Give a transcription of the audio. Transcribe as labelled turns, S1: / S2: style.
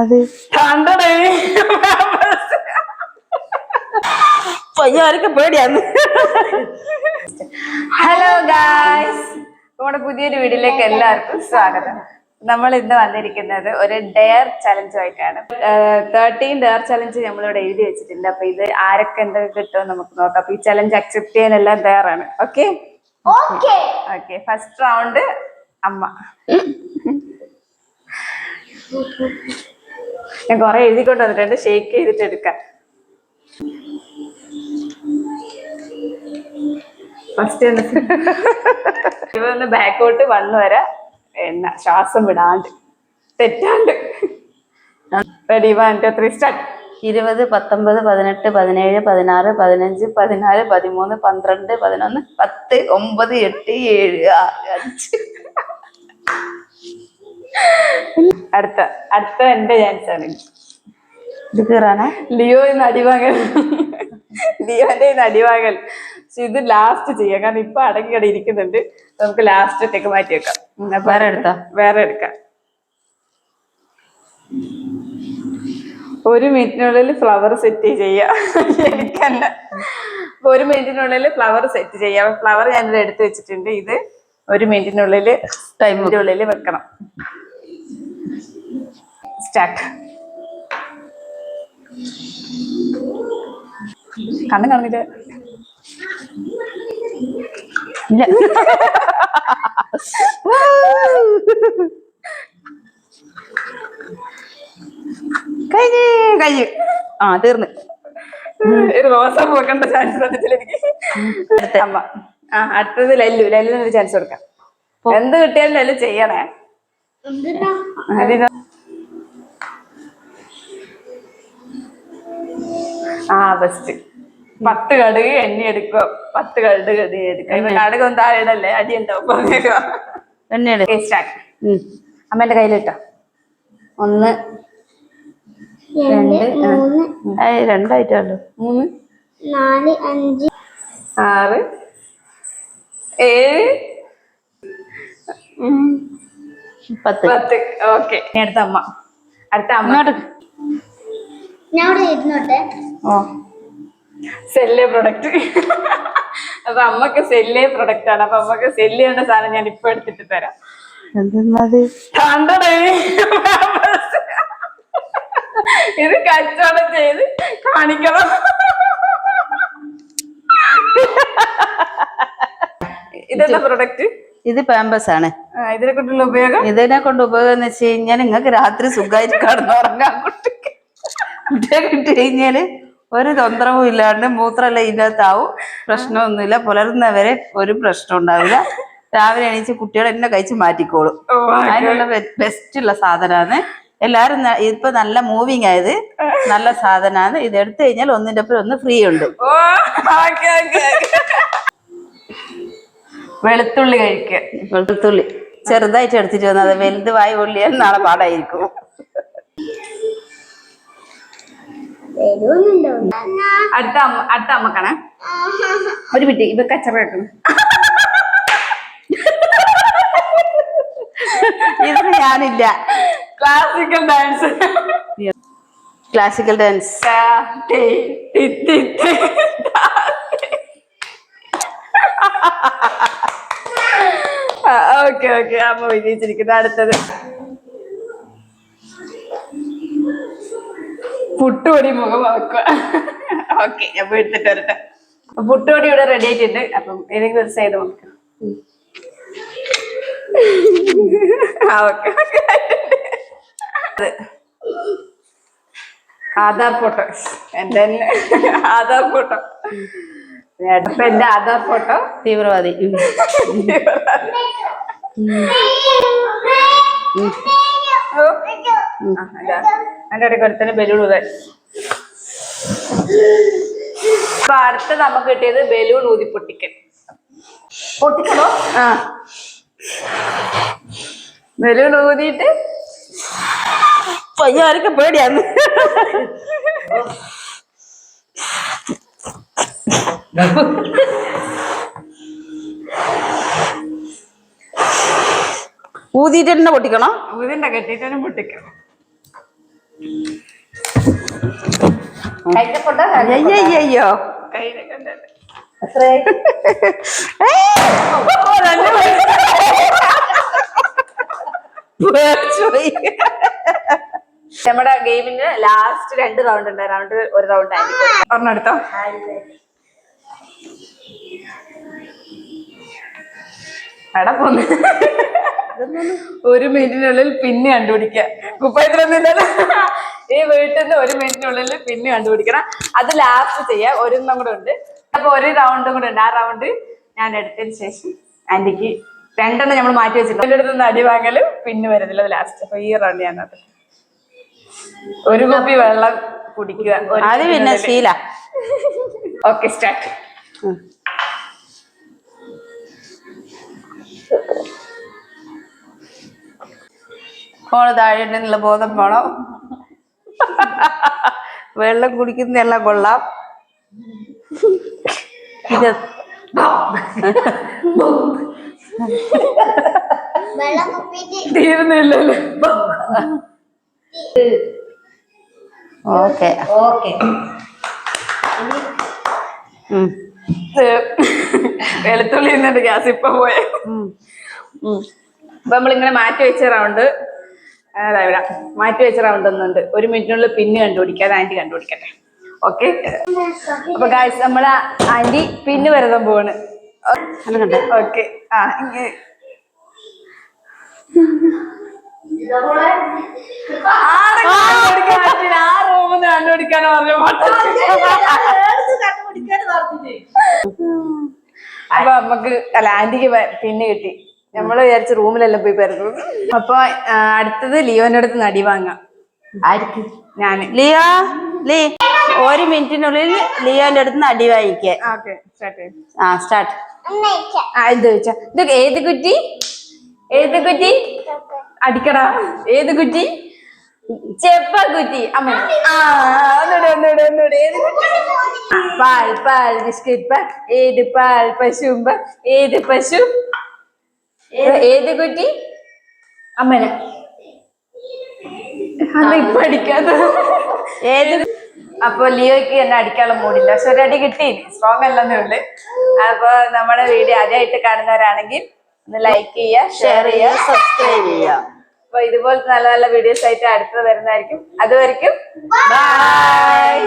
S1: അത് പയ്യാർക്ക് പേടിയാന്ന്.
S2: Hello guys, നമ്മുടെ പുതിയൊരു വീഡിയോയിലേക്ക് എല്ലാവർക്കും സ്വാഗതം. നമ്മൾ ഇന്ന് വന്നിരിക്കുന്നത് ഒരു ഡെയർ ചലഞ്ചുമായിട്ടാണ്. 13 ഡെയർ ചലഞ്ച് നമ്മളിവിടെ എഴുതി വെച്ചിട്ടുണ്ട്. അപ്പൊ ഇത് ആരൊക്കെ എന്തൊക്കെ കിട്ടുമെന്ന് നമുക്ക് നോക്കാം. അപ്പൊ ഈ ചലഞ്ച് അക്സെപ്റ്റ് ചെയ്യാനെല്ലാം തയ്യാറാണ്. Okay okay. ഫസ്റ്റ് റൗണ്ട് അമ്മ. ഞാൻ കൊറേ എഴുതിക്കൊണ്ട് വന്നിട്ടുണ്ട്, ഷേക്ക് ചെയ്തിട്ട് എടുക്കാം. ഫസ്റ്റ് ഇവന്ന് ബാക്കോട്ട് വന്നു വരാ എണ്ണ ശ്വാസം വിടാണ്ട് തെറ്റാണ്ട്. Ready 1 2 3 start.
S1: 20, 19, 18, 17, 16, 15, 14, 13, 12, 11, 10, 9, 8, 7, 6, 5.
S2: അടുത്ത എന്റെ ചാൻസ് ആണ്.
S1: ഇത് കീറാനാ?
S2: ലിയോന്ന് അടിവാങ്ങൽ. ലിയോന്റെ അടിവാങ്ങൽ. പക്ഷെ ഇത് ലാസ്റ്റ് ചെയ്യാം, കാരണം ഇപ്പൊ അടങ്ങിക്കടി ഇരിക്കുന്നുണ്ട്. നമുക്ക് ലാസ്റ്റത്തേക്ക് മാറ്റി വെക്കാം. വേറെ എടുക്കാം. 1 മിനിറ്റിനുള്ളിൽ ഫ്ലവർ സെറ്റ് ചെയ്യാം. എനിക്കല്ല, 1 മിനിറ്റിനുള്ളിൽ ഫ്ലവർ സെറ്റ് ചെയ്യാം. ഫ്ലവർ ഞാനിത് എടുത്ത് വെച്ചിട്ടുണ്ട്. ഇത് 1 മിനിറ്റിനുള്ളിൽ ടൈമിന്റെ ഉള്ളിൽ വെക്കണം. സ്റ്റാർട്ട്. കണ്ണും കാണില്ല.
S1: കഴിഞ്ഞ് തീർന്ന്.
S2: ഒരു റോസ പോക്കേണ്ട ചാൻസ് വന്നിട്ടില്ല എനിക്ക്. അമ്മ അടുത്തത് ലല്ലുവിനൊരു ചാൻസ് കൊടുക്കാം. എന്ത് കിട്ടിയാലും ലല്ലു ചെയ്യണേ. ബെസ്റ്റ്. 10 കടുക് എണ്ണ എടുക്കുക. 10 കടുക് എടുക്കുക. കടുക് ഒന്നും താഴെ ഇടല്ലേ, അടി ഉണ്ടാവും. അമ്മേന്റെ കയ്യിലിട്ടോ. 1 2
S1: രണ്ടായിട്ടല്ലോ.
S2: 3 4 5 6 7 10. ഓക്കെ. അടുത്ത അമ്മ. സെല്ലേ പ്രൊഡക്റ്റ്. അപ്പൊ അമ്മക്ക് സെല്ലേ പ്രൊഡക്റ്റ് ആണ്. അപ്പൊ അമ്മക്ക് സെല്ല് ചെയ്യേണ്ട സാധനം ഞാൻ ഇപ്പൊ എടുത്തിട്ട് തരാം. ഇത് കച്ചവടം ചെയ്ത് കാണിക്കണം. ഇതെന്താ പ്രൊഡക്റ്റ്?
S1: ഇത് പാമ്പസ് ആണ്.
S2: ഇതിനെ കൊണ്ടുള്ള ഉപയോഗം
S1: എന്ന് വെച്ച് കഴിഞ്ഞാൽ നിങ്ങൾക്ക് രാത്രി സുഖമായിട്ട് കടന്നുറങ്ങാൻ കിട്ടി കഴിഞ്ഞാല് ഒരു തൊന്തരവും ഇല്ലാണ്ട് മൂത്രമെല്ലാം ഇതിനകത്താവും. പ്രശ്നമൊന്നുമില്ല. പുലർന്നവരെ ഒരു പ്രശ്നം ഉണ്ടാവില്ല. രാവിലെ എണീച്ച് കുട്ടികൾ എന്നെ കഴിച്ച് മാറ്റിക്കോളും. അതിനുള്ള ബെസ്റ്റ് ഉള്ള സാധനമാണ്. എല്ലാരും ഇപ്പൊ നല്ല മൂവിങ് ആയത് നല്ല സാധനമാണ്. ഇത് എടുത്തു കഴിഞ്ഞാൽ ഒന്നിന്റെ ഒപ്പം ഒന്ന് ഫ്രീ ഉണ്ട്.
S2: വെളുത്തുള്ളി കഴിക്കുക.
S1: വെളുത്തുള്ളി ചെറുതായിട്ട് എടുത്തിട്ട് വന്നത് വലുത് വായി കൊള്ളിയാൽ നാളെ പാടായിരിക്കും.
S2: അടുത്ത അമ്മക്കാണ്. ഒരു മിനിറ്റ്, ഇവ കച്ചറ വെക്കണം.
S1: ഇതിന് ഞാനില്ല.
S2: Classical dance.
S1: Classical dance.
S2: Okay okay. അമ്മ വിജയിച്ചിരിക്കുന്നു. അടുത്തത് പുട്ടുപൊടി മുഖം വയ്ക്കുക. ഓക്കെ, അപ്പൊ എടുത്തിട്ട് വരട്ടെ. പുട്ടുപൊടി ഇവിടെ റെഡി ആയിട്ടുണ്ട്. അപ്പം ഏതെങ്കിലും ഒരു സൈഡ് നോക്കാം. ആധാർ ഫോട്ടോ. എന്റെ ആധാർ ഫോട്ടോ. അപ്പൊ എന്റെ ആധാർ ഫോട്ടോ.
S1: തീവ്രവാദി.
S2: എന്റെ ഇടയ്ക്ക് ഒരുത്തന്നെ ബലൂൺ ഊതാൻ. അപ്പൊ അടുത്ത് നമുക്ക് കിട്ടിയത് ബലൂൺ ഊതി പൊട്ടിക്കൽ. പൊട്ടിക്കണോ? ബലൂൺ ഊതിയിട്ട്
S1: പയ്യാർക്ക് പേടിയാന്ന്.
S2: ഊതിട്ട് തന്നെ പൊട്ടിക്കണം. ഊതിന്റെ കെട്ടിട്ട് തന്നെ പൊട്ടിക്കണം. കൈക്കൊണ്ടോ
S1: അയ്യോ
S2: കയ്യിലൊക്കെ ഉണ്ട്. നമ്മുടെ ഗെയിമിന് ലാസ്റ്റ് 2 റൗണ്ട് ഉണ്ട്. ഒരു റൗണ്ട് ഒരെണ്ണം എടുത്തോ. എടാ പോന്ന് 1 മിനിറ്റിനുള്ളിൽ പിന്നെ കണ്ടുപിടിക്കുക. കുപ്പായത്തിലൊന്നുമില്ലല്ലോ. ഈ വീട്ടിൽ നിന്ന് 1 മിനിറ്റിനുള്ളിൽ പിന്നെ കണ്ടുപിടിക്കണം. അത് ലാസ്റ്റ് ചെയ്യാം. ഒരെണ്ണം കൂടെ ഉണ്ട്. അപ്പൊ 1 റൗണ്ടും കൂടെ ഉണ്ട്. ആ റൗണ്ട് ഞാൻ എടുത്തതിന് ശേഷം ആന്റിക്ക് 2 എണ്ണം നമ്മൾ മാറ്റി വെച്ചിട്ടുണ്ട്. എന്റെ അടുത്ത് നിന്ന് അടി വാങ്ങല് പിന്നെ വരുന്നില്ല. അത് ലാസ്റ്റ്. അപ്പൊ ഈ റൗണ്ട് ഞാൻ 1 കുപ്പി വെള്ളം കുടിക്കുക.
S1: അത് പിന്നെ ശീല.
S2: Okay start.
S1: ഫോണ് താഴെ ഉണ്ടെന്നുള്ള ബോധം വേണം. വെള്ളം കുടിക്കുന്നതെല്ലാം കൊള്ളാം. ഇത്
S2: തീർന്നില്ലല്ലോ.
S1: ഓക്കെ
S2: വെളുത്തുള്ളി എന്നിട്ട് ഗ്യാസ് ഇപ്പൊ പോയെ. അപ്പൊ നമ്മളിങ്ങനെ മാറ്റി വെച്ച റൗണ്ട് മാറ്റി വെച്ച റൗണ്ട് ഒന്നുണ്ട്. 1 മിനിറ്റിനുള്ളിൽ പിന്നെ കണ്ടുപിടിക്കാതെ ആന്റി കണ്ടുപിടിക്കട്ടെ. ഓക്കെ. അപ്പൊ ഗായ്സ് നമ്മളെ ആന്റി പിന്നെ വരുന്ന പോവാണ്. ഓക്കെ. ആ റൂമിന്ന് കണ്ടുപിടിക്കാന്ന് അപ്പൊ നമ്മക്ക് അല്ല ആന്റിക്ക് പിന്നെ കിട്ടി. നമ്മള് വിചാരിച്ച റൂമിലെല്ലാം പോയി പരന്നു. അപ്പൊ അടുത്തത് ലിയോന്റെ അടുത്ത് നടി വാങ്ങാം.
S1: ആർക്ക്?
S2: ഞാന്.
S1: ലിയോ 1 മിനിറ്റിനുള്ളിൽ ലിയോന്റെ അടുത്ത് അടി വാങ്ങിക്കേ. സ്റ്റാർട്ട്.
S2: ഇത് വെച്ചാ ഇത് ഏത് കുറ്റി? ഏത് കുറ്റി? അടിക്കടാ. ഏത് കുറ്റി? ചെപ്പ കുറ്റി. അമ്മ ഒന്നൂടെ. ഏത് കുറ്റി? പാൽ ബിസ്കറ്റ്. ഏത് പാൽ? പശുമ്പ. ഏത് പശു? ഏത് കുറ്റി? അമ്മനെ അത് ഇപ്പൊ അടിക്കാത്ത ഏത്? അപ്പൊ ലിയോയ്ക്ക് എന്നെ അടിക്കാനുള്ള മൂടില്ല. പക്ഷെ 1 അടി കിട്ടി. സ്ട്രോങ് അല്ലെന്നേ ഉള്ളു. അപ്പൊ നമ്മുടെ വീഡിയോ ആദ്യമായിട്ട് കാണുന്നവരാണെങ്കിൽ ഒന്ന് ലൈക്ക് ചെയ്യുക, ഷെയർ ചെയ്യുക,
S1: സബ്സ്ക്രൈബ് ചെയ്യുക.
S2: അപ്പൊ ഇതുപോലത്തെ നല്ല നല്ല വീഡിയോസ് ആയിട്ട് അടുത്ത് വരുന്നതായിരിക്കും. അതുവരെയ്ക്കും ബൈ.